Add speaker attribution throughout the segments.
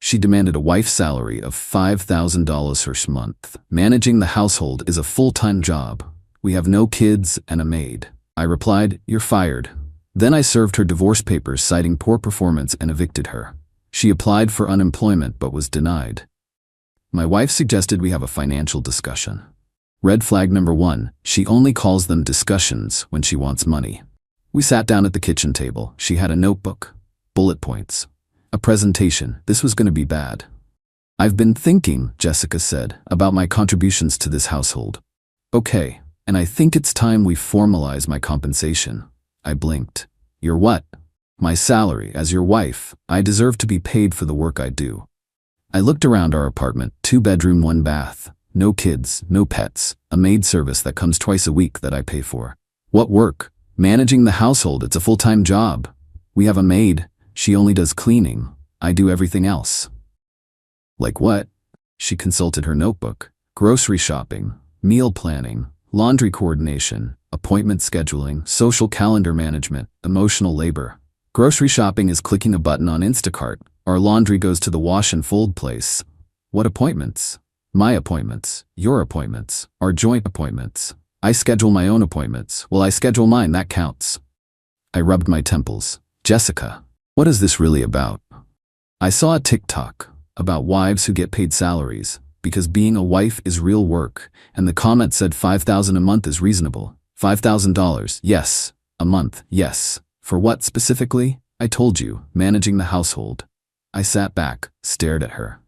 Speaker 1: She demanded a wife's salary of $5,000 per month. Managing the household is a full-time job. We have no kids and a maid. I replied, "You're fired." Then I served her divorce papers citing poor performance and evicted her. She applied for unemployment but was denied. My wife suggested we have a financial discussion. Red flag number 1, she only calls them discussions when she wants money. We sat down at the kitchen table. She had a notebook, bullet points, a presentation. This was going to be bad. "I've been thinking," Jessica said, "about my contributions to this household." "Okay, and I think it's time we formalize my compensation." I blinked. "Your what?" "My salary. As your wife, I deserve to be paid for the work I do." I looked around our apartment, 2-bedroom, 1 bath. No kids, no pets, a maid service that comes twice a week that I pay for. "What work?" "Managing the household. It's a full-time job. We have a maid. She only does cleaning. I do everything else." "Like what?" She consulted her notebook. "Grocery shopping, meal planning, laundry coordination, appointment scheduling, social calendar management, emotional labor. Grocery shopping is clicking a button on Instacart. Our laundry goes to the wash and fold place." "What appointments?" "My appointments, your appointments, our joint appointments. I schedule my own appointments. Well, I schedule mine, that counts." I rubbed my temples. "Jessica, what is this really about?" I saw a TikTok about wives who get paid salaries because being a wife is real work, and the comment said $5,000 a month is reasonable. $5,000, yes. A month, yes. For what specifically? I told you, managing the household. I sat back, stared at her.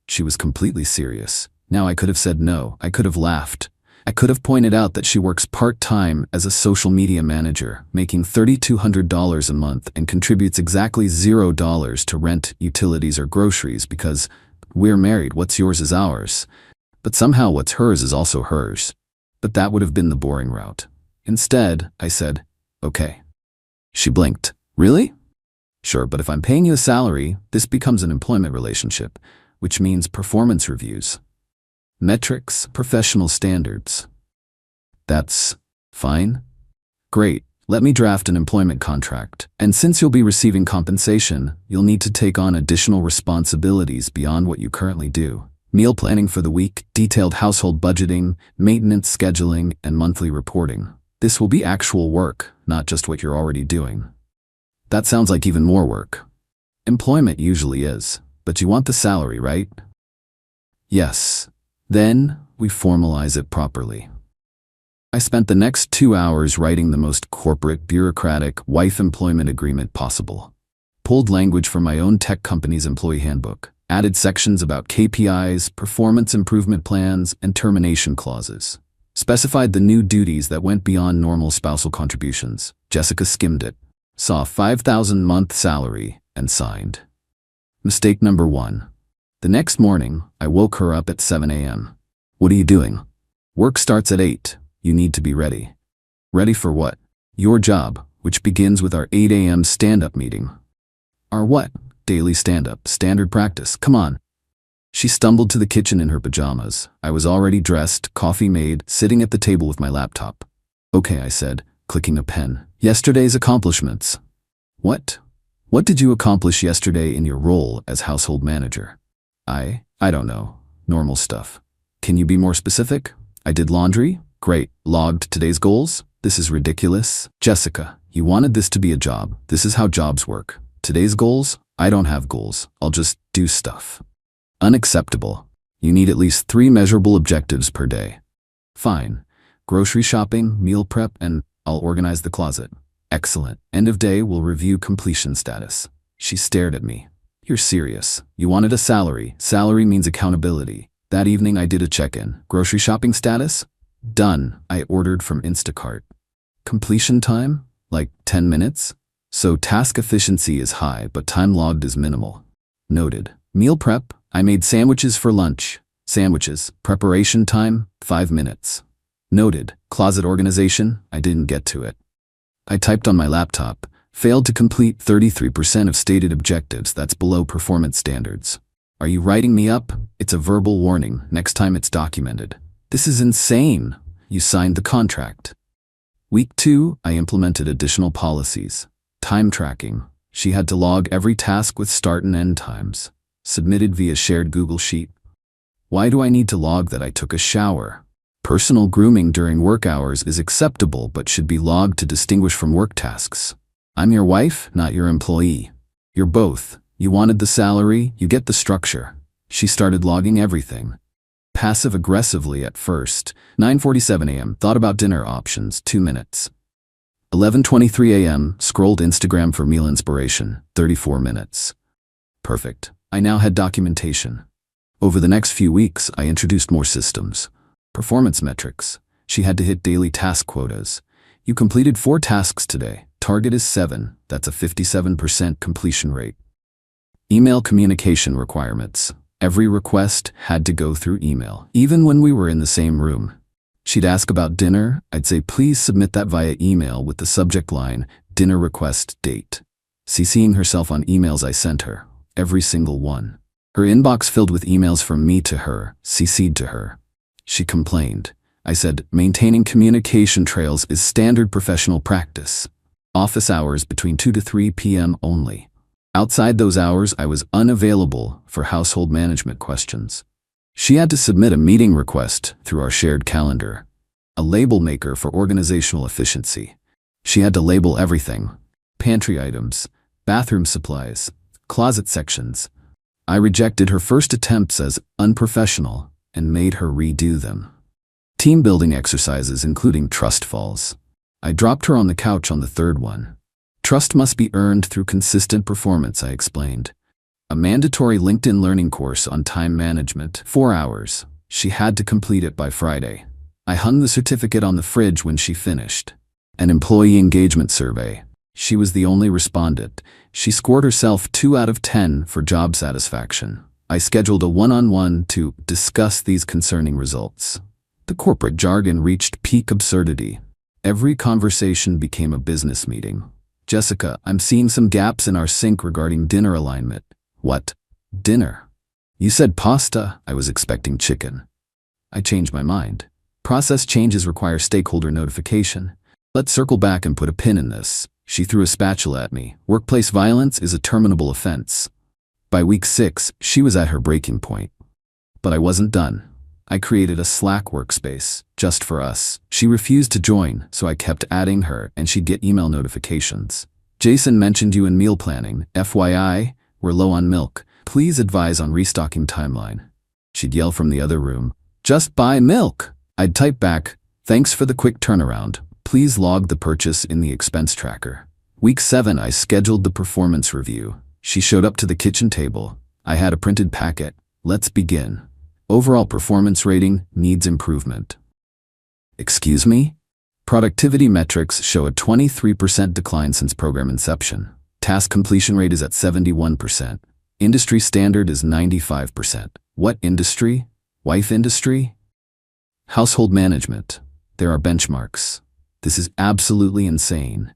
Speaker 1: She was completely serious. Now I could have said no. I could have laughed. I could have pointed out that she works part-time as a social media manager, making $3,200 a month and contributes exactly $0 to rent, utilities, or groceries because we're married. What's yours is ours. But somehow what's hers is also hers. But that would have been the boring route. Instead, I said, "Okay." She blinked. "Really?" "Sure, but if I'm paying you a salary, this becomes an employment relationship, which means performance reviews. Metrics, professional standards." "That's fine." "Great. Let me draft an employment contract. And since you'll be receiving compensation, you'll need to take on additional responsibilities beyond what you currently do. Meal planning for the week, detailed household budgeting, maintenance scheduling, and monthly reporting. This will be actual work, not just what you're already doing." "That sounds like even more work." "Employment usually is, but you want the salary, right?" "Yes." "Then we formalize it properly." I spent the next 2 hours writing the most corporate, bureaucratic wife employment agreement possible. Pulled language from my own tech company's employee handbook, added sections about KPIs, performance improvement plans, and termination clauses. Specified the new duties that went beyond normal spousal contributions. Jessica skimmed it, saw $5,000 month salary, and signed. Mistake number 1. The next morning, I woke her up at 7 a.m. "What are you doing?" "Work starts at 8. You need to be ready." "Ready for what?" "Your job, which begins with our 8 a.m. stand-up meeting." "Our what?" "Daily stand-up, standard practice. Come on." She stumbled to the kitchen in her pajamas. I was already dressed, coffee made, sitting at the table with my laptop. "Okay," I said, clicking a pen. "Yesterday's accomplishments." "What? What did you accomplish yesterday in your role as household manager?" I don't know. Normal stuff." "Can you be more specific?" "I did laundry." "Great. Logged today's goals?" "This is ridiculous." "Jessica, you wanted this to be a job. This is how jobs work. Today's goals? I don't have goals. I'll just do stuff." "Unacceptable. You need at least 3 measurable objectives per day." "Fine. Grocery shopping, meal prep, and I'll organize the closet." "Excellent. End of day, we'll review completion status." She stared at me. "You're serious. You wanted a salary. Salary means accountability." That evening I did a check-in. "Grocery shopping status?" "Done." I ordered from Instacart. "Completion time?" "Like 10 minutes." "So task efficiency is high, but time logged is minimal." "Noted." "Meal prep?" "I made sandwiches for lunch." "Sandwiches. Preparation time? 5 minutes." "Noted." "Closet organization?" I didn't get to it. I typed on my laptop. "Failed to complete 33% of stated objectives. That's below performance standards." "Are you writing me up?" "It's a verbal warning. Next time it's documented." "This is insane." "You signed the contract." Week 2, I implemented additional policies. Time tracking. She had to log every task with start and end times. Submitted via shared Google Sheet. Why do I need to log that I took a shower? Personal grooming during work hours is acceptable but should be logged to distinguish from work tasks. I'm your wife, not your employee. You're both. You wanted the salary, you get the structure. She started logging everything. Passive-aggressively at first. 9:47 a.m. Thought about dinner options, 2 minutes. 11:23 a.m. Scrolled Instagram for meal inspiration, 34 minutes. Perfect. I now had documentation. Over the next few weeks, I introduced more systems. Performance metrics. She had to hit daily task quotas. You completed 4 tasks today. Target is 7. That's a 57% completion rate. Email communication requirements. Every request had to go through email, even when we were in the same room. She'd ask about dinner. I'd say, please submit that via email with the subject line, dinner request date. CCing herself on emails I sent her. Every single one. Her inbox filled with emails from me to her, CC'd to her. She complained. I said, maintaining communication trails is standard professional practice. Office hours between 2 to 3 p.m. only. Outside those hours, I was unavailable for household management questions. She had to submit a meeting request through our shared calendar, a label maker for organizational efficiency. She had to label everything: pantry items, bathroom supplies, closet sections. I rejected her first attempts as unprofessional and made her redo them. Team building exercises including trust falls. I dropped her on the couch on the third one. Trust must be earned through consistent performance, I explained. A mandatory LinkedIn learning course on time management, 4 hours. She had to complete it by Friday. I hung the certificate on the fridge when she finished. An employee engagement survey. She was the only respondent. She scored herself 2 out of 10 for job satisfaction. I scheduled a one-on-one to discuss these concerning results. The corporate jargon reached peak absurdity. Every conversation became a business meeting. Jessica, I'm seeing some gaps in our sync regarding dinner alignment. What? Dinner? You said pasta. I was expecting chicken. I changed my mind. Process changes require stakeholder notification. Let's circle back and put a pin in this. She threw a spatula at me. Workplace violence is a terminable offense. By week 6, she was at her breaking point. But I wasn't done. I created a Slack workspace, just for us. She refused to join, so I kept adding her and she'd get email notifications. Jason mentioned you in meal planning. FYI, we're low on milk. Please advise on restocking timeline. She'd yell from the other room, just buy milk. I'd type back, thanks for the quick turnaround. Please log the purchase in the expense tracker. Week 7, I scheduled the performance review. She showed up to the kitchen table. I had a printed packet. Let's begin. Overall performance rating needs improvement. Excuse me? Productivity metrics show a 23% decline since program inception. Task completion rate is at 71%. Industry standard is 95%. What industry? Wife industry? Household management. There are benchmarks. This is absolutely insane.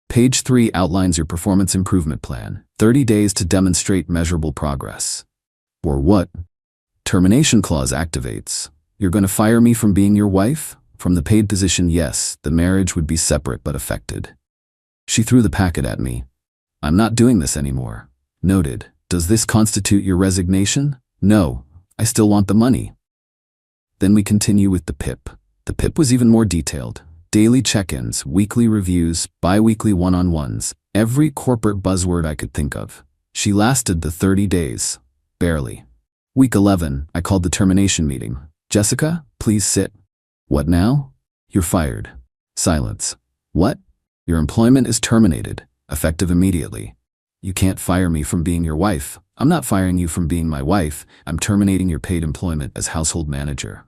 Speaker 1: Page 3 outlines your performance improvement plan. 30 days to demonstrate measurable progress. Or what? Termination clause activates. You're going to fire me from being your wife? From the paid position, yes, the marriage would be separate but affected. She threw the packet at me. I'm not doing this anymore. Noted. Does this constitute your resignation? No, I still want the money. Then we continue with the PIP. The PIP was even more detailed. Daily check-ins, weekly reviews, bi-weekly one-on-ones, every corporate buzzword I could think of. She lasted the 30 days. Barely. Week 11, I called the termination meeting. Jessica, please sit. What now? You're fired. Silence. What? Your employment is terminated, effective immediately. You can't fire me from being your wife. I'm not firing you from being my wife. I'm terminating your paid employment as household manager.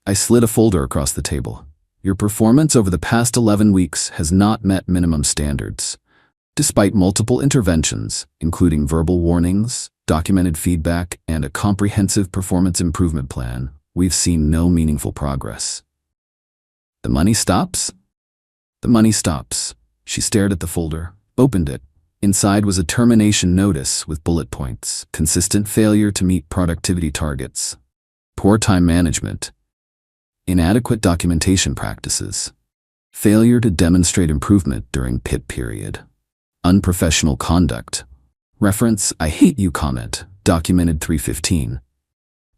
Speaker 1: I slid a folder across the table. Your performance over the past 11 weeks has not met minimum standards. Despite multiple interventions, including verbal warnings, documented feedback, and a comprehensive performance improvement plan, we've seen no meaningful progress. The money stops? The money stops. She stared at the folder, opened it. Inside was a termination notice with bullet points. Consistent failure to meet productivity targets. Poor time management. Inadequate documentation practices. Failure to demonstrate improvement during PIP period. Unprofessional conduct. Reference, I hate you comment. Documented 315.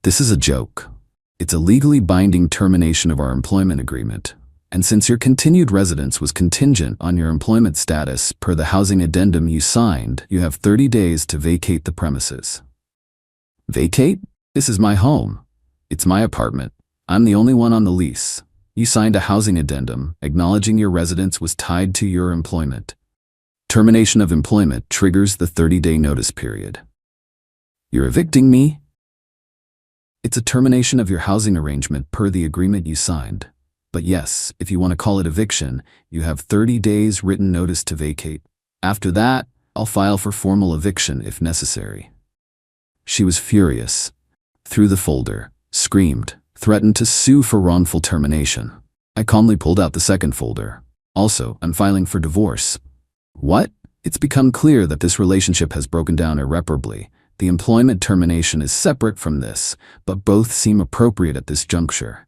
Speaker 1: This is a joke. It's a legally binding termination of our employment agreement. And since your continued residence was contingent on your employment status per the housing addendum you signed, you have 30 days to vacate the premises. Vacate? This is my home. It's my apartment. I'm the only one on the lease. You signed a housing addendum acknowledging your residence was tied to your employment. Termination of employment triggers the 30-day notice period. You're evicting me? It's a termination of your housing arrangement per the agreement you signed. But yes, if you want to call it eviction, you have 30 days written notice to vacate. After that, I'll file for formal eviction if necessary. She was furious. Threw the folder, screamed, threatened to sue for wrongful termination. I calmly pulled out the second folder. Also, I'm filing for divorce. What? It's become clear that this relationship has broken down irreparably. The employment termination is separate from this, but both seem appropriate at this juncture.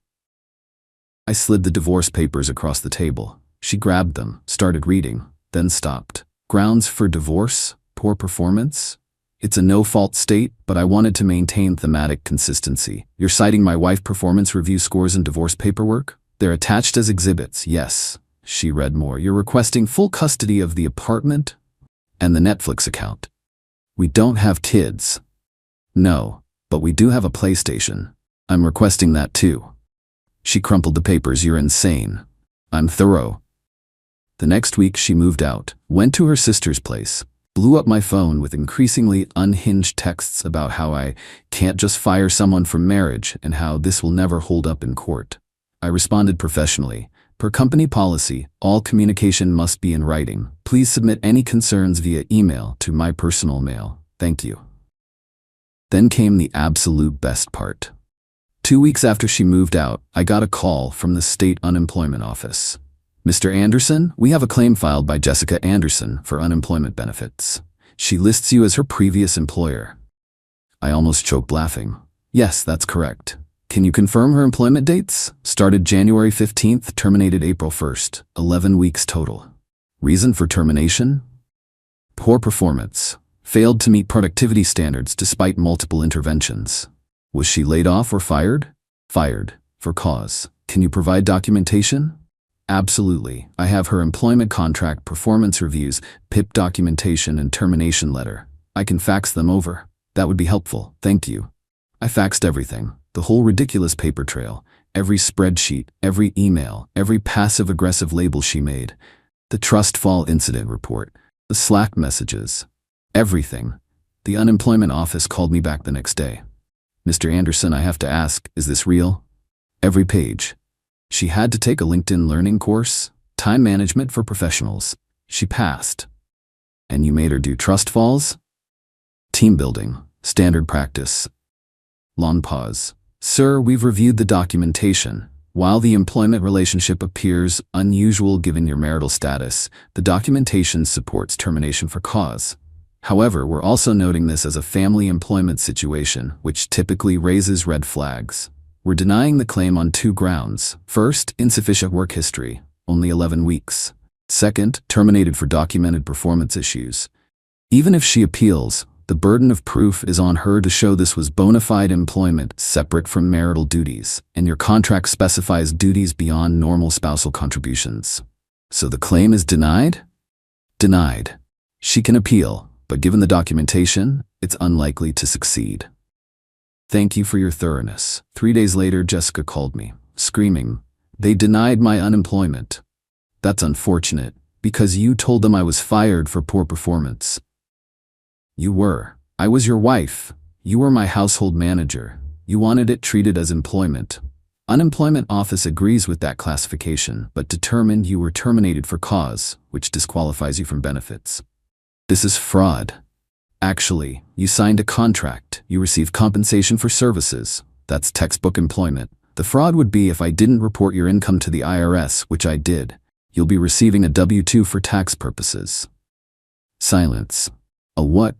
Speaker 1: I slid the divorce papers across the table. She grabbed them, started reading, then stopped. Grounds for divorce? Poor performance? It's a no-fault state, but I wanted to maintain thematic consistency. You're citing my wife performance review scores and divorce paperwork? They're attached as exhibits, yes. She read more. You're requesting full custody of the apartment and the Netflix account. We don't have kids. No, but we do have a PlayStation. I'm requesting that too. She crumpled the papers. You're insane. I'm thorough. The next week she moved out, went to her sister's place, blew up my phone with increasingly unhinged texts about how I can't just fire someone from marriage and how this will never hold up in court. I responded professionally. Per company policy, all communication must be in writing. Please submit any concerns via email to my personal mail. Thank you. Then came the absolute best part. 2 weeks after she moved out, I got a call from the state unemployment office. Mr. Anderson, we have a claim filed by Jessica Anderson for unemployment benefits. She lists you as her previous employer. I almost choked laughing. Yes, that's correct. Can you confirm her employment dates? Started January 15th, terminated April 1st. 11 weeks total. Reason for termination? Poor performance. Failed to meet productivity standards despite multiple interventions. Was she laid off or fired? Fired. For cause. Can you provide documentation? Absolutely. I have her employment contract, performance reviews, PIP documentation, and termination letter. I can fax them over. That would be helpful. Thank you. I faxed everything. The whole ridiculous paper trail. Every spreadsheet, every email, every passive-aggressive label she made. The trust fall incident report. The Slack messages. Everything. The unemployment office called me back the next day. Mr. Anderson, I have to ask, is this real? Every page. She had to take a LinkedIn learning course, time management for professionals. She passed. And you made her do trust falls? Team building, standard practice. Long pause. Sir, we've reviewed the documentation. While the employment relationship appears unusual given your marital status, the documentation supports termination for cause. However, we're also noting this as a family employment situation, which typically raises red flags. We're denying the claim on 2 grounds. First, insufficient work history, only 11 weeks. Second, terminated for documented performance issues. Even if she appeals, the burden of proof is on her to show this was bona fide employment separate from marital duties, and your contract specifies duties beyond normal spousal contributions. So the claim is denied? Denied. She can appeal, but given the documentation, it's unlikely to succeed. Thank you for your thoroughness. 3 days later, Jessica called me, screaming, "They denied my unemployment." That's unfortunate, because you told them I was fired for poor performance. You were. I was your wife. You were my household manager. You wanted it treated as employment. Unemployment office agrees with that classification, but determined you were terminated for cause, which disqualifies you from benefits. This is fraud. Actually, you signed a contract. You received compensation for services. That's textbook employment. The fraud would be if I didn't report your income to the IRS, which I did. You'll be receiving a W-2 for tax purposes. Silence. A what?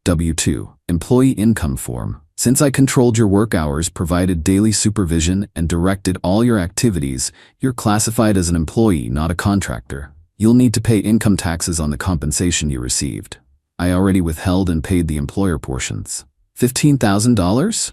Speaker 1: W-2, employee income form. Since I controlled your work hours, provided daily supervision, and directed all your activities, you're classified as an employee, not a contractor. You'll need to pay income taxes on the compensation you received. I already withheld and paid the employer portions. $15,000?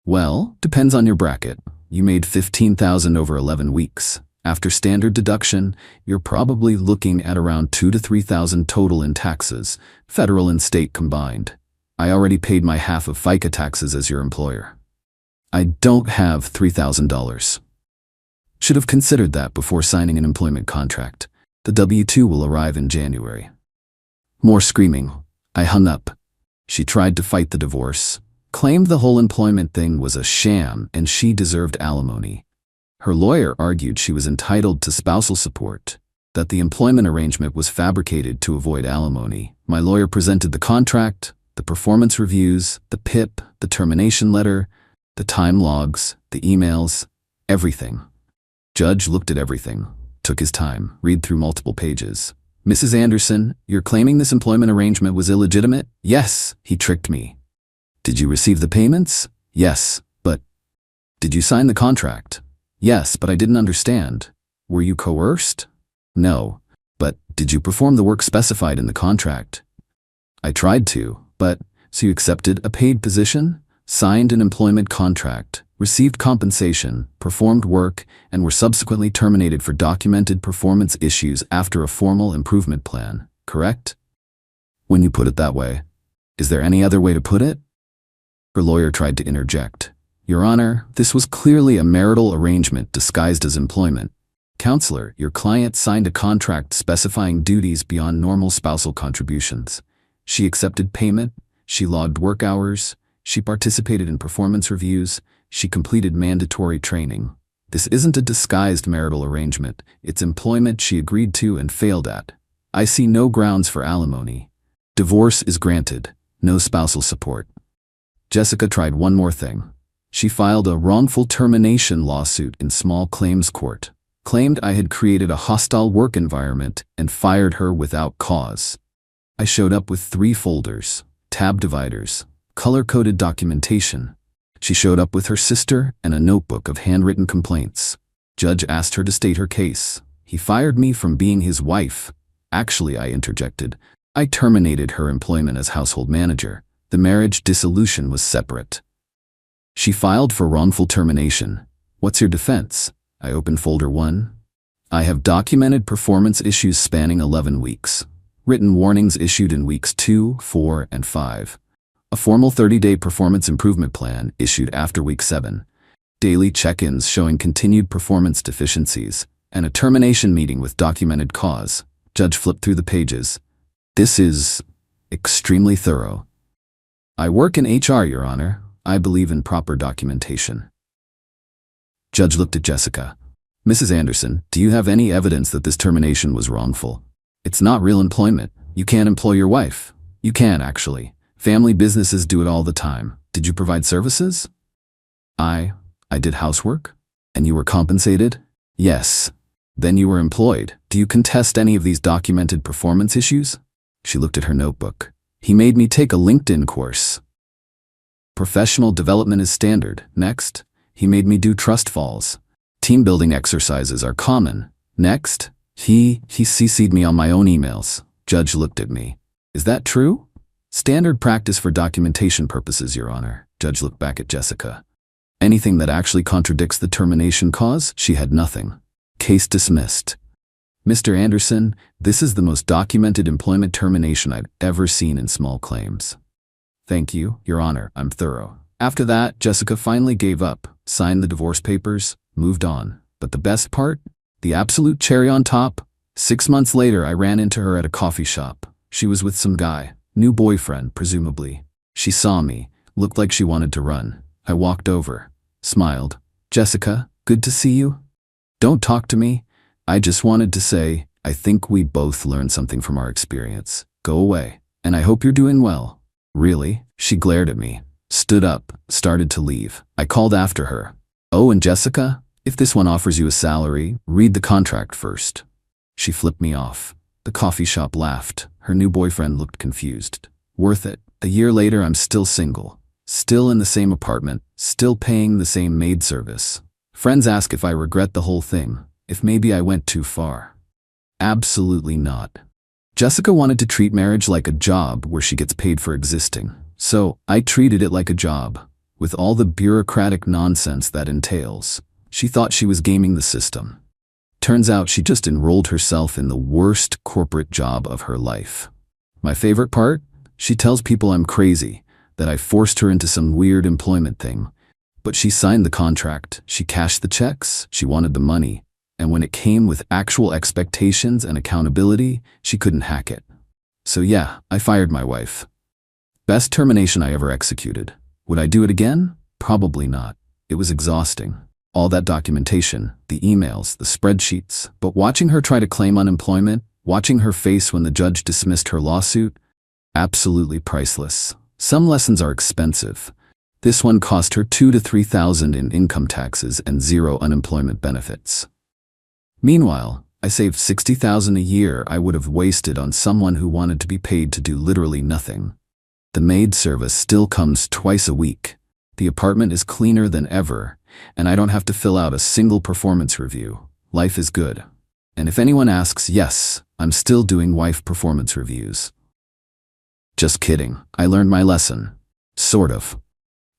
Speaker 1: Well, depends on your bracket. You made $15,000 over 11 weeks. After standard deduction, you're probably looking at around $2,000 to $3,000 total in taxes, federal and state combined. I already paid my half of FICA taxes as your employer. I don't have $3,000. Should have considered that before signing an employment contract. The W-2 will arrive in January. More screaming. I hung up. She tried to fight the divorce, claimed the whole employment thing was a sham and she deserved alimony. Her lawyer argued she was entitled to spousal support, that the employment arrangement was fabricated to avoid alimony. My lawyer presented the contract, the performance reviews, the PIP, the termination letter, the time logs, the emails, everything. Judge looked at everything, took his time, read through multiple pages. Mrs. Anderson, you're claiming this employment arrangement was illegitimate? Yes, he tricked me. Did you receive the payments? Yes, but did you sign the contract? Yes, but I didn't understand. Were you coerced? No, but did you perform the work specified in the contract? I tried to, but so you accepted a paid position, signed an employment contract, received compensation, performed work, and were subsequently terminated for documented performance issues after a formal improvement plan, correct? When you put it that way, is there any other way to put it? Her lawyer tried to interject. Your Honor, this was clearly a marital arrangement disguised as employment. Counselor, your client signed a contract specifying duties beyond normal spousal contributions. She accepted payment, she logged work hours, she participated in performance reviews, she completed mandatory training. This isn't a disguised marital arrangement, it's employment she agreed to and failed at. I see no grounds for alimony. Divorce is granted, no spousal support. Jessica tried one more thing. She filed a wrongful termination lawsuit in small claims court, claimed I had created a hostile work environment and fired her without cause. I showed up with 3 folders, tab dividers, color-coded documentation. She showed up with her sister and a notebook of handwritten complaints. Judge asked her to state her case. He fired me from being his wife. Actually, I interjected, I terminated her employment as household manager. The marriage dissolution was separate. She filed for wrongful termination. What's your defense? I opened folder 1. I have documented performance issues spanning 11 weeks. Written warnings issued in weeks 2, 4, and 5. A formal 30-day performance improvement plan issued after week 7. Daily check-ins showing continued performance deficiencies, and a termination meeting with documented cause. Judge flipped through the pages. This is extremely thorough. I work in HR, Your Honor. I believe in proper documentation. Judge looked at Jessica. Mrs. Anderson, do you have any evidence that this termination was wrongful? It's not real employment. You can't employ your wife. You can, actually. Family businesses do it all the time. Did you provide services? I did housework. And you were compensated? Yes. Then you were employed. Do you contest any of these documented performance issues? She looked at her notebook. He made me take a LinkedIn course. Professional development is standard. Next, he made me do trust falls. Team building exercises are common. Next, he CC'd me on my own emails. Judge looked at me. Is that true? Standard practice for documentation purposes, Your Honor. Judge looked back at Jessica. Anything that actually contradicts the termination cause? She had nothing. Case dismissed. Mr. Anderson, this is the most documented employment termination I've ever seen in small claims. Thank you, Your Honor, I'm thorough. After that, Jessica finally gave up, signed the divorce papers, moved on. But the best part? The absolute cherry on top? 6 months later, I ran into her at a coffee shop. She was with some guy, new boyfriend, presumably. She saw me, looked like she wanted to run. I walked over, smiled. Jessica, good to see you. Don't talk to me. I just wanted to say, I think we both learned something from our experience. Go away. And I hope you're doing well. Really? She glared at me, stood up, started to leave. I called after her. Oh, and Jessica, if this one offers you a salary, read the contract first. She flipped me off. The coffee shop laughed. Her new boyfriend looked confused. Worth it. A year later, I'm still single. Still in the same apartment. Still paying the same maid service. Friends ask if I regret the whole thing. If maybe I went too far. Absolutely not. Jessica wanted to treat marriage like a job where she gets paid for existing. So I treated it like a job, with all the bureaucratic nonsense that entails. She thought she was gaming the system. Turns out she just enrolled herself in the worst corporate job of her life. My favorite part? She tells people I'm crazy, that I forced her into some weird employment thing. But she signed the contract, she cashed the checks, she wanted the money, and when it came with actual expectations and accountability, she couldn't hack it. So yeah, I fired my wife. Best termination I ever executed. Would I do it again? Probably not. It was exhausting. All that documentation, the emails, the spreadsheets, but watching her try to claim unemployment, watching her face when the judge dismissed her lawsuit, absolutely priceless. Some lessons are expensive. This one cost her $2,000 to $3,000 in income taxes and zero unemployment benefits. Meanwhile, I saved $60,000 a year I would have wasted on someone who wanted to be paid to do literally nothing. The maid service still comes twice a week. The apartment is cleaner than ever, and I don't have to fill out a single performance review. Life is good. And if anyone asks, yes, I'm still doing wife performance reviews. Just kidding. I learned my lesson. Sort of.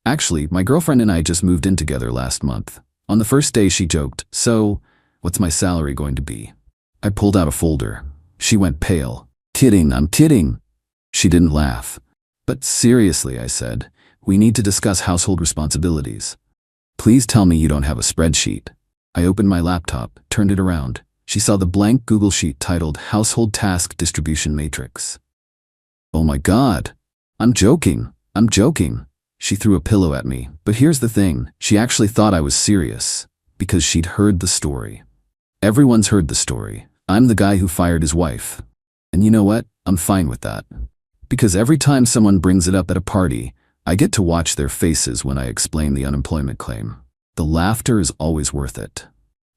Speaker 1: Actually, my girlfriend and I just moved in together last month. On the first day she joked, "So, what's my salary going to be?" I pulled out a folder. She went pale. "Kidding, I'm kidding." She didn't laugh. "But seriously," I said, "we need to discuss household responsibilities. Please tell me you don't have a spreadsheet." I opened my laptop, turned it around. She saw the blank Google sheet titled Household Task Distribution Matrix. "Oh my God. I'm joking. She threw a pillow at me. But here's the thing, she actually thought I was serious, because she'd heard the story. Everyone's heard the story. I'm the guy who fired his wife. And you know what? I'm fine with that. Because every time someone brings it up at a party, I get to watch their faces when I explain the unemployment claim. The laughter is always worth it.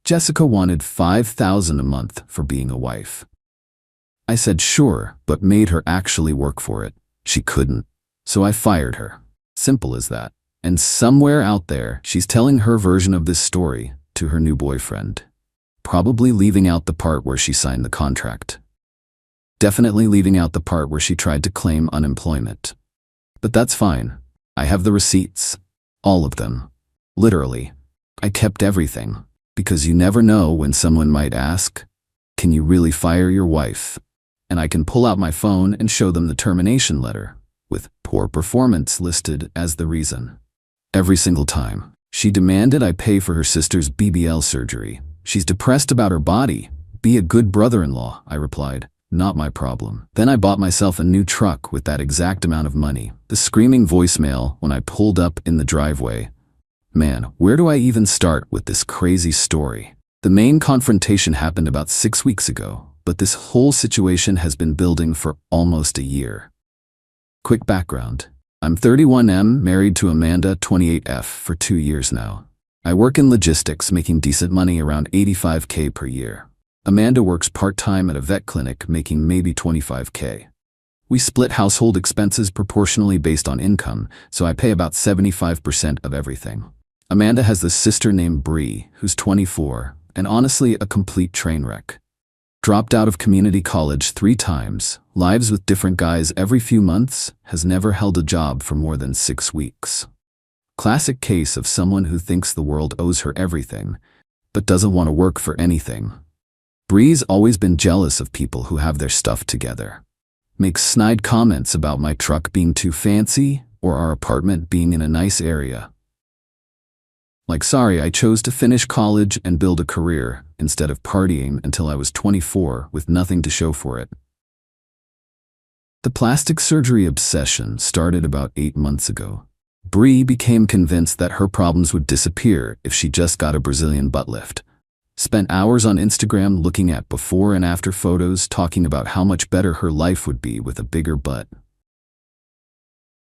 Speaker 1: Jessica wanted $5,000 a month for being a wife. I said sure, but made her actually work for it. She couldn't. So I fired her. Simple as that. And somewhere out there, she's telling her version of this story to her new boyfriend. Probably leaving out the part where she signed the contract. Definitely leaving out the part where she tried to claim unemployment. But that's fine. I have the receipts. All of them. Literally. I kept everything. Because you never know when someone might ask, "Can you really fire your wife?" And I can pull out my phone and show them the termination letter, with poor performance listed as the reason. Every single time. She demanded I pay for her sister's BBL surgery. She's depressed about her body. Be a good brother-in-law, I replied. Not my problem. Then I bought myself a new truck with that exact amount of money. The screaming voicemail when I pulled up in the driveway. Man, where do I even start with this crazy story? The main confrontation happened about 6 weeks ago, but this whole situation has been building for almost a year. Quick background. I'm 31M, married to Amanda, 28F, for 2 years now. I work in logistics, making decent money around $85K per year. Amanda works part-time at a vet clinic, making maybe $25K. We split household expenses proportionally based on income, so I pay about 75% of everything. Amanda has this sister named Bree, who's 24, and honestly a complete train wreck. Dropped out of community college 3 times, lives with different guys every few months, has never held a job for more than 6 weeks. Classic case of someone who thinks the world owes her everything, but doesn't want to work for anything. Bree's always been jealous of people who have their stuff together. Makes snide comments about my truck being too fancy or our apartment being in a nice area. Like, sorry, I chose to finish college and build a career instead of partying until I was 24 with nothing to show for it. The plastic surgery obsession started about 8 months ago. Bree became convinced that her problems would disappear if she just got a Brazilian butt lift. Spent hours on Instagram looking at before and after photos, talking about how much better her life would be with a bigger butt.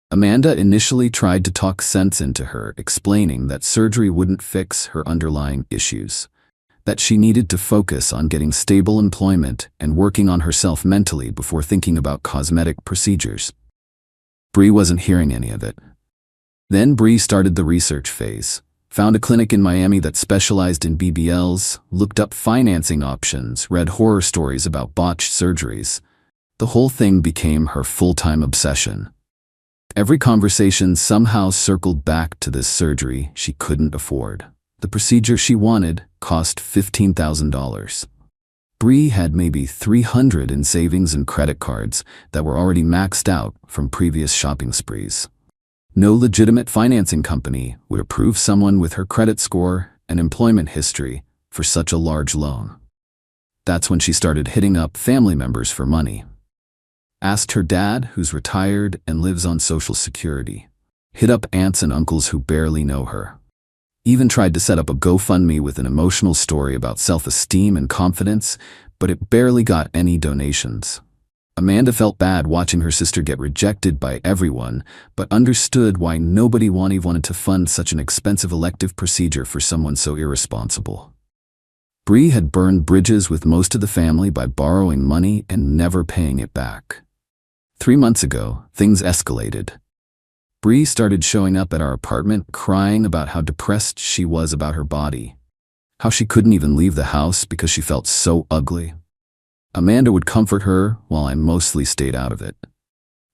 Speaker 1: Amanda initially tried to talk sense into her, explaining that surgery wouldn't fix her underlying issues, that she needed to focus on getting stable employment and working on herself mentally before thinking about cosmetic procedures. Bree wasn't hearing any of it. Then Bree started the research phase, found a clinic in Miami that specialized in BBLs, looked up financing options, read horror stories about botched surgeries. The whole thing became her full-time obsession. Every conversation somehow circled back to this surgery she couldn't afford. The procedure she wanted cost $15,000. Bree had maybe $300 in savings and credit cards that were already maxed out from previous shopping sprees. No legitimate financing company would approve someone with her credit score and employment history for such a large loan. That's when she started hitting up family members for money. Asked her dad, who's retired and lives on Social Security. Hit up aunts and uncles who barely know her. Even tried to set up a GoFundMe with an emotional story about self-esteem and confidence, but it barely got any donations. Amanda felt bad watching her sister get rejected by everyone, but understood why nobody wanted to fund such an expensive elective procedure for someone so irresponsible. Bree had burned bridges with most of the family by borrowing money and never paying it back. 3 months ago, things escalated. Bree started showing up at our apartment crying about how depressed she was about her body, how she couldn't even leave the house because she felt so ugly. Amanda would comfort her while I mostly stayed out of it.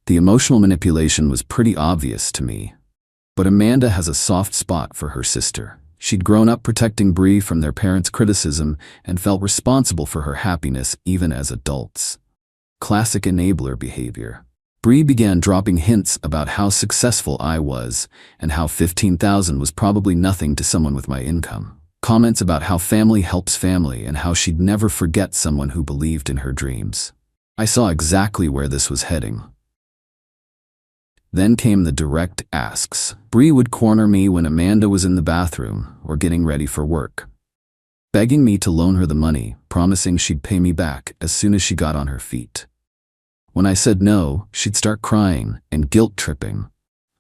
Speaker 1: The emotional manipulation was pretty obvious to me, but Amanda has a soft spot for her sister. She'd grown up protecting Bree from their parents' criticism and felt responsible for her happiness even as adults. Classic enabler behavior. Bree began dropping hints about how successful I was and how $15,000 was probably nothing to someone with my income. Comments about how family helps family and how she'd never forget someone who believed in her dreams. I saw exactly where this was heading. Then came the direct asks. Bree would corner me when Amanda was in the bathroom or getting ready for work, begging me to loan her the money, promising she'd pay me back as soon as she got on her feet. When I said no, she'd start crying and guilt-tripping.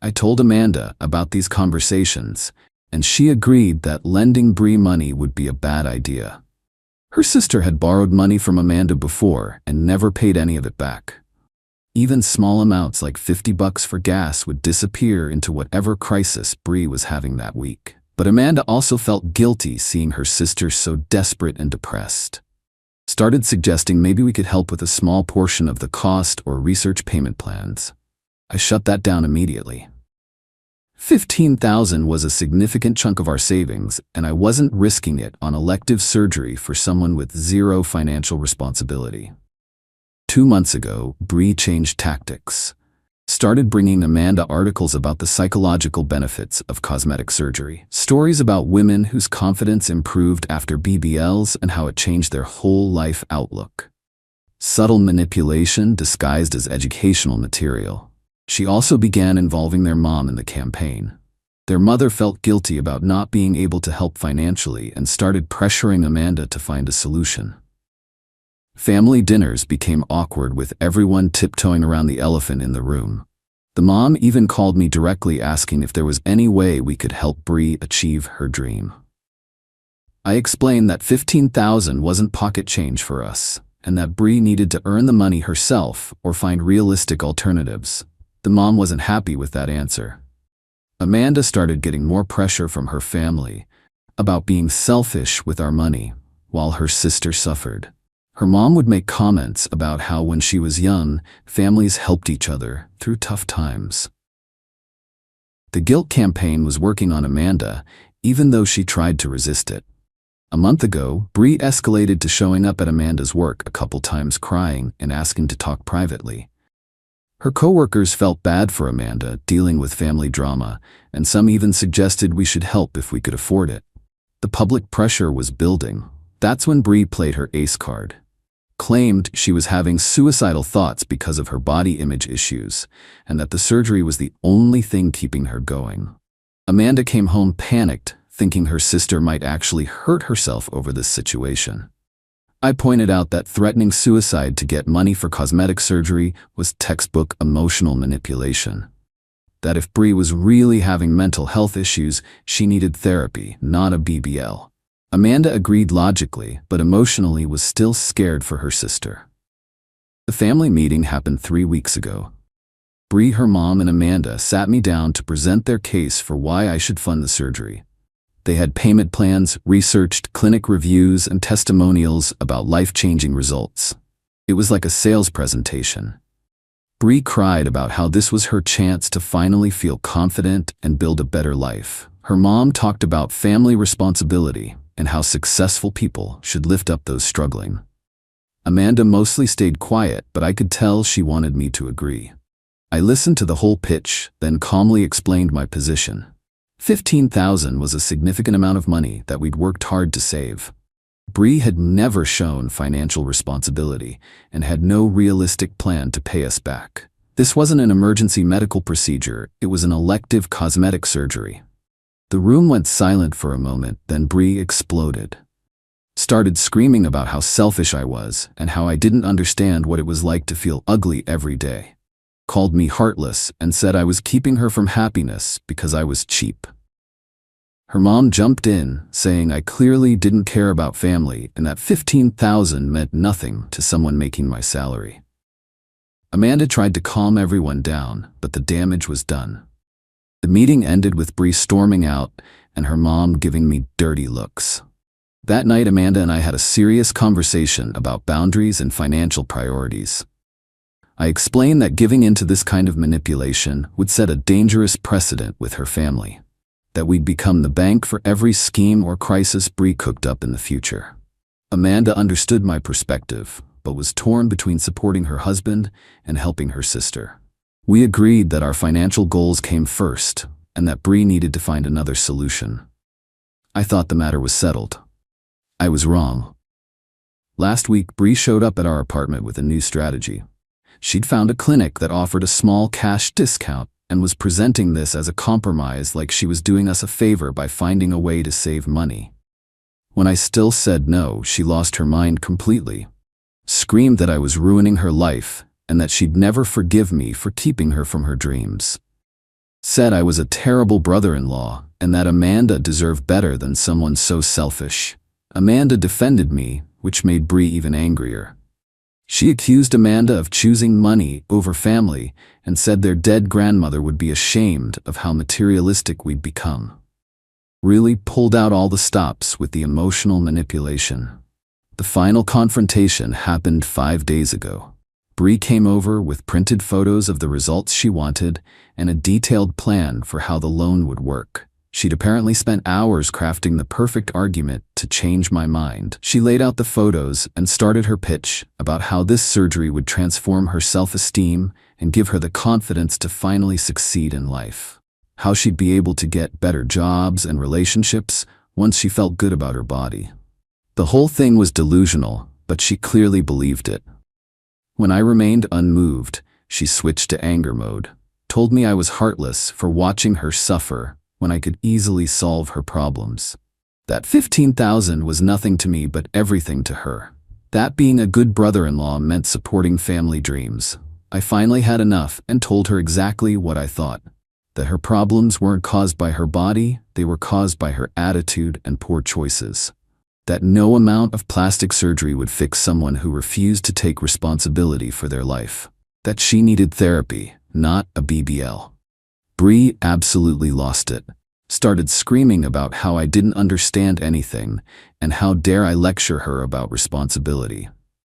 Speaker 1: I told Amanda about these conversations, and she agreed that lending Bree money would be a bad idea. Her sister had borrowed money from Amanda before and never paid any of it back. Even small amounts like $50 for gas would disappear into whatever crisis Bree was having that week. But Amanda also felt guilty seeing her sister so desperate and depressed. Started suggesting maybe we could help with a small portion of the cost or research payment plans. I shut that down immediately. $15,000 was a significant chunk of our savings, and I wasn't risking it on elective surgery for someone with zero financial responsibility. 2 months ago, Bree changed tactics. Started bringing Amanda articles about the psychological benefits of cosmetic surgery. Stories about women whose confidence improved after BBLs and how it changed their whole life outlook. Subtle manipulation disguised as educational material. She also began involving their mom in the campaign. Their mother felt guilty about not being able to help financially and started pressuring Amanda to find a solution. Family dinners became awkward with everyone tiptoeing around the elephant in the room. The mom even called me directly asking if there was any way we could help Bree achieve her dream. I explained that $15,000 wasn't pocket change for us, and that Bree needed to earn the money herself or find realistic alternatives. The mom wasn't happy with that answer. Amanda started getting more pressure from her family about being selfish with our money, while her sister suffered. Her mom would make comments about how when she was young, families helped each other through tough times. The guilt campaign was working on Amanda, even though she tried to resist it. A month ago, Bree escalated to showing up at Amanda's work a couple times crying and asking to talk privately. Her coworkers felt bad for Amanda dealing with family drama, and some even suggested we should help if we could afford it. The public pressure was building. That's when Bree played her ace card. Claimed she was having suicidal thoughts because of her body image issues, and that the surgery was the only thing keeping her going. Amanda came home panicked, thinking her sister might actually hurt herself over this situation. I pointed out that threatening suicide to get money for cosmetic surgery was textbook emotional manipulation. That if Bree was really having mental health issues, she needed therapy, not a BBL. Amanda agreed logically, but emotionally was still scared for her sister. The family meeting happened 3 weeks ago. Bree, her mom, and Amanda sat me down to present their case for why I should fund the surgery. They had payment plans, researched clinic reviews, and testimonials about life-changing results. It was like a sales presentation. Bree cried about how this was her chance to finally feel confident and build a better life. Her mom talked about family responsibility and how successful people should lift up those struggling. Amanda mostly stayed quiet, but I could tell she wanted me to agree. I listened to the whole pitch, then calmly explained my position. $15,000 was a significant amount of money that we'd worked hard to save. Bree had never shown financial responsibility and had no realistic plan to pay us back. This wasn't an emergency medical procedure, it was an elective cosmetic surgery. The room went silent for a moment, then Bree exploded. Started screaming about how selfish I was and how I didn't understand what it was like to feel ugly every day. Called me heartless and said I was keeping her from happiness because I was cheap. Her mom jumped in, saying I clearly didn't care about family and that $15,000 meant nothing to someone making my salary. Amanda tried to calm everyone down, but the damage was done. The meeting ended with Bree storming out and her mom giving me dirty looks. That night, Amanda and I had a serious conversation about boundaries and financial priorities. I explained that giving into this kind of manipulation would set a dangerous precedent with her family, that we'd become the bank for every scheme or crisis Bree cooked up in the future. Amanda understood my perspective, but was torn between supporting her husband and helping her sister. We agreed that our financial goals came first, and that Bree needed to find another solution. I thought the matter was settled. I was wrong. Last week, Bree showed up at our apartment with a new strategy. She'd found a clinic that offered a small cash discount and was presenting this as a compromise, like she was doing us a favor by finding a way to save money. When I still said no, she lost her mind completely, screamed that I was ruining her life and that she'd never forgive me for keeping her from her dreams. Said I was a terrible brother-in-law and that Amanda deserved better than someone so selfish. Amanda defended me, which made Bree even angrier. She accused Amanda of choosing money over family and said their dead grandmother would be ashamed of how materialistic we'd become. Really pulled out all the stops with the emotional manipulation. The final confrontation happened 5 days ago. Bree came over with printed photos of the results she wanted and a detailed plan for how the loan would work. She'd apparently spent hours crafting the perfect argument to change my mind. She laid out the photos and started her pitch about how this surgery would transform her self-esteem and give her the confidence to finally succeed in life. How she'd be able to get better jobs and relationships once she felt good about her body. The whole thing was delusional, but she clearly believed it. When I remained unmoved, she switched to anger mode, told me I was heartless for watching her suffer when I could easily solve her problems. That $15,000 was nothing to me but everything to her. That being a good brother-in-law meant supporting family dreams. I finally had enough and told her exactly what I thought. That her problems weren't caused by her body, they were caused by her attitude and poor choices. That no amount of plastic surgery would fix someone who refused to take responsibility for their life. That she needed therapy, not a BBL. Bree absolutely lost it. Started screaming about how I didn't understand anything and how dare I lecture her about responsibility.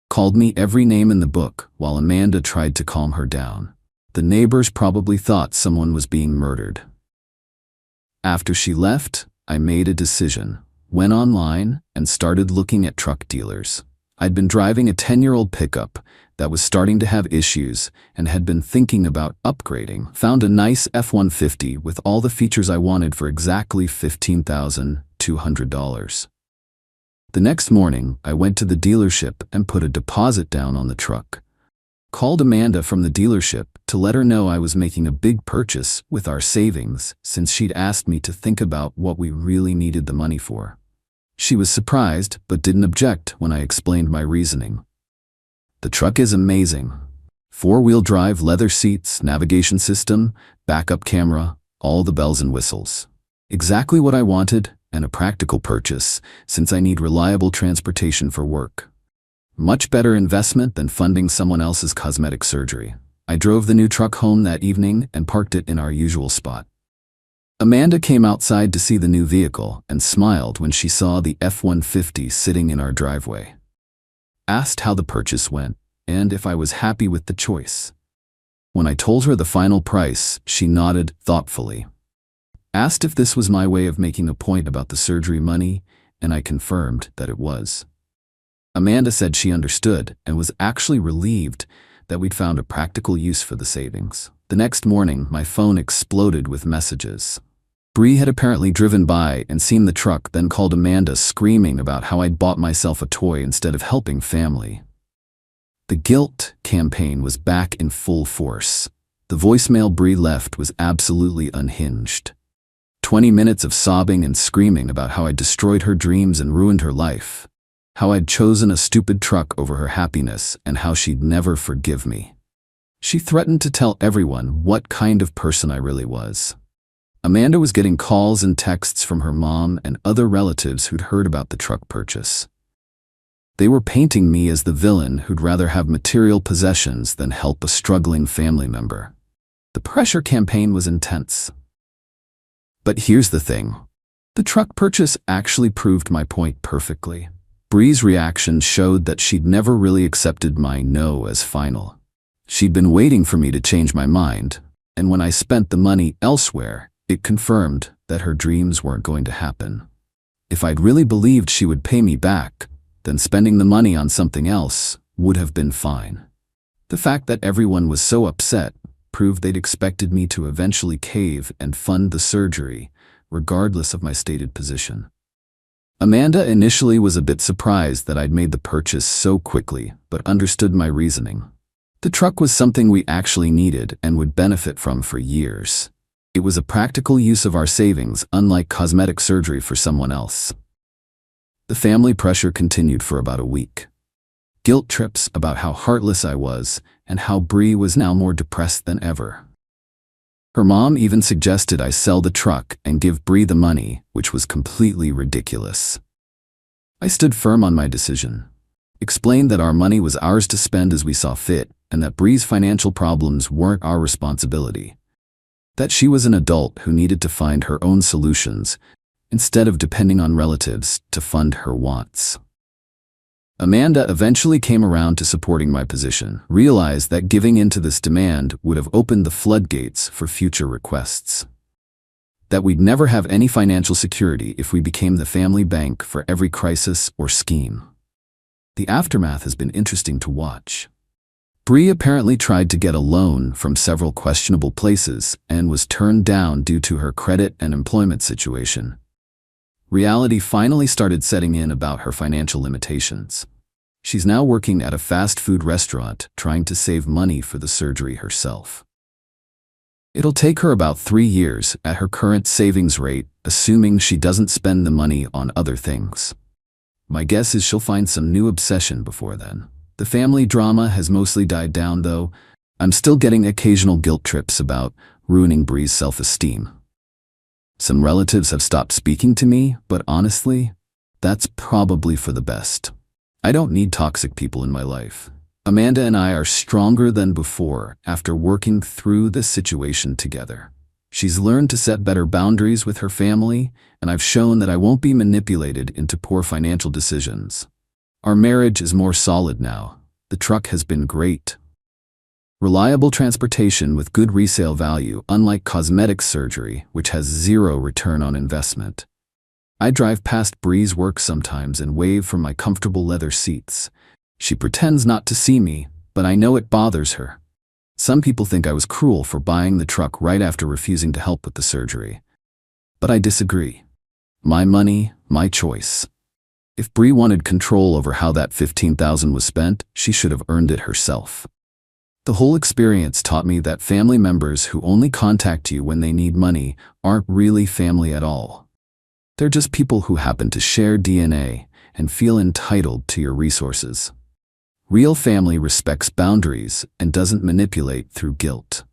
Speaker 1: Called me every name in the book while Amanda tried to calm her down. The neighbors probably thought someone was being murdered. After she left, I made a decision. Went online and started looking at truck dealers. I'd been driving a 10-year-old pickup that was starting to have issues and had been thinking about upgrading. Found a nice F-150 with all the features I wanted for exactly $15,200. The next morning, I went to the dealership and put a deposit down on the truck. Called Amanda from the dealership to let her know I was making a big purchase with our savings since she'd asked me to think about what we really needed the money for. She was surprised but didn't object when I explained my reasoning. The truck is amazing. 4-wheel drive, leather seats, navigation system, backup camera, all the bells and whistles. Exactly what I wanted and a practical purchase since I need reliable transportation for work. Much better investment than funding someone else's cosmetic surgery. I drove the new truck home that evening and parked it in our usual spot. Amanda came outside to see the new vehicle and smiled when she saw the F-150 sitting in our driveway. Asked how the purchase went and if I was happy with the choice. When I told her the final price, she nodded thoughtfully. Asked if this was my way of making a point about the surgery money, and I confirmed that it was. Amanda said she understood and was actually relieved that we'd found a practical use for the savings. The next morning, my phone exploded with messages. Bree had apparently driven by and seen the truck, then called Amanda screaming about how I'd bought myself a toy instead of helping family. The guilt campaign was back in full force. The voicemail Bree left was absolutely unhinged. 20 minutes of sobbing and screaming about how I'd destroyed her dreams and ruined her life, how I'd chosen a stupid truck over her happiness, and how she'd never forgive me. She threatened to tell everyone what kind of person I really was. Amanda was getting calls and texts from her mom and other relatives who'd heard about the truck purchase. They were painting me as the villain who'd rather have material possessions than help a struggling family member. The pressure campaign was intense. But here's the thing. The truck purchase actually proved my point perfectly. Bree's reaction showed that she'd never really accepted my no as final. She'd been waiting for me to change my mind, and when I spent the money elsewhere, it confirmed that her dreams weren't going to happen. If I'd really believed she would pay me back, then spending the money on something else would have been fine. The fact that everyone was so upset proved they'd expected me to eventually cave and fund the surgery, regardless of my stated position. Amanda initially was a bit surprised that I'd made the purchase so quickly, but understood my reasoning. The truck was something we actually needed and would benefit from for years. It was a practical use of our savings, unlike cosmetic surgery for someone else. The family pressure continued for about a week. Guilt trips about how heartless I was and how Bree was now more depressed than ever. Her mom even suggested I sell the truck and give Bree the money, which was completely ridiculous. I stood firm on my decision, explained that our money was ours to spend as we saw fit, and that Bree's financial problems weren't our responsibility. That she was an adult who needed to find her own solutions, instead of depending on relatives to fund her wants. Amanda eventually came around to supporting my position, realized that giving in to this demand would have opened the floodgates for future requests. That we'd never have any financial security if we became the family bank for every crisis or scheme. The aftermath has been interesting to watch. Bree apparently tried to get a loan from several questionable places and was turned down due to her credit and employment situation. Reality finally started setting in about her financial limitations. She's now working at a fast food restaurant, trying to save money for the surgery herself. It'll take her about 3 years at her current savings rate, assuming she doesn't spend the money on other things. My guess is she'll find some new obsession before then. The family drama has mostly died down, though. I'm still getting occasional guilt trips about ruining Bree's self-esteem. Some relatives have stopped speaking to me, but honestly, that's probably for the best. I don't need toxic people in my life. Amanda and I are stronger than before after working through this situation together. She's learned to set better boundaries with her family, and I've shown that I won't be manipulated into poor financial decisions. Our marriage is more solid now. The truck has been great. Reliable transportation with good resale value, unlike cosmetic surgery, which has zero return on investment. I drive past Bree's work sometimes and wave from my comfortable leather seats. She pretends not to see me, but I know it bothers her. Some people think I was cruel for buying the truck right after refusing to help with the surgery. But I disagree. My money, my choice. If Bree wanted control over how that $15,000 was spent, she should have earned it herself. The whole experience taught me that family members who only contact you when they need money aren't really family at all. They're just people who happen to share DNA and feel entitled to your resources. Real family respects boundaries and doesn't manipulate through guilt.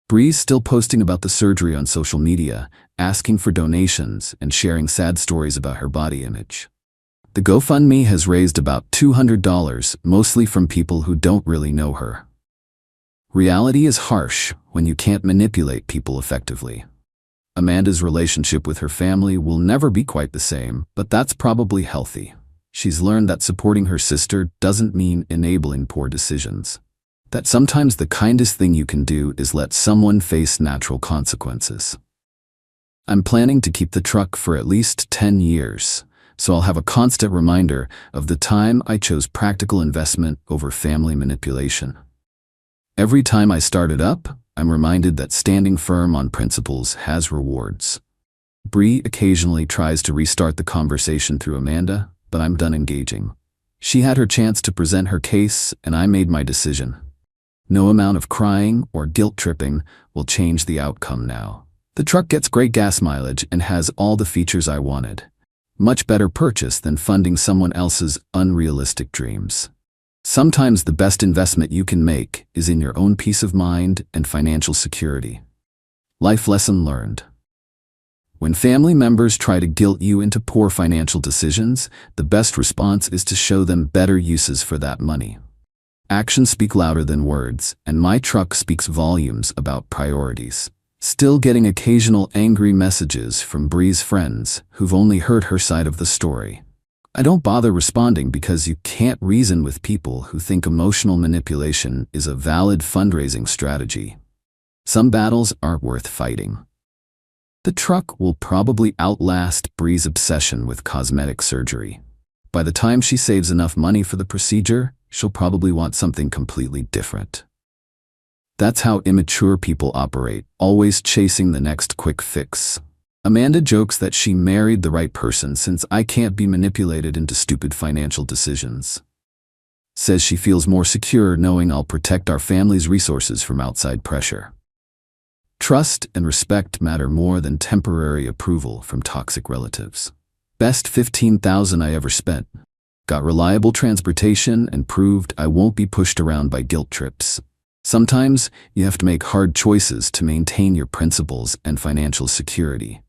Speaker 1: Bree's still posting about the surgery on social media, asking for donations and sharing sad stories about her body image. The GoFundMe has raised about $200, mostly from people who don't really know her. Reality is harsh when you can't manipulate people effectively. Amanda's relationship with her family will never be quite the same, but that's probably healthy. She's learned that supporting her sister doesn't mean enabling poor decisions. that sometimes the kindest thing you can do is let someone face natural consequences. I'm planning to keep the truck for at least 10 years, so I'll have a constant reminder of the time I chose practical investment over family manipulation. Every time I start it up, I'm reminded that standing firm on principles has rewards. Bree occasionally tries to restart the conversation through Amanda, but I'm done engaging. She had her chance to present her case, and I made my decision. No amount of crying or guilt-tripping will change the outcome now. The truck gets great gas mileage and has all the features I wanted. Much better purchase than funding someone else's unrealistic dreams. Sometimes the best investment you can make is in your own peace of mind and financial security. Life lesson learned. When family members try to guilt you into poor financial decisions, the best response is to show them better uses for that money. Actions speak louder than words, and my truck speaks volumes about priorities. Still getting occasional angry messages from Bree's friends who've only heard her side of the story. I don't bother responding because you can't reason with people who think emotional manipulation is a valid fundraising strategy. Some battles aren't worth fighting. The truck will probably outlast Bree's obsession with cosmetic surgery. By the time she saves enough money for the procedure, she'll probably want something completely different. That's how immature people operate, always chasing the next quick fix. Amanda jokes that she married the right person since I can't be manipulated into stupid financial decisions. Says she feels more secure knowing I'll protect our family's resources from outside pressure. Trust and respect matter more than temporary approval from toxic relatives. Best $15,000 I ever spent. Got reliable transportation and proved I won't be pushed around by guilt trips. Sometimes you have to make hard choices to maintain your principles and financial security.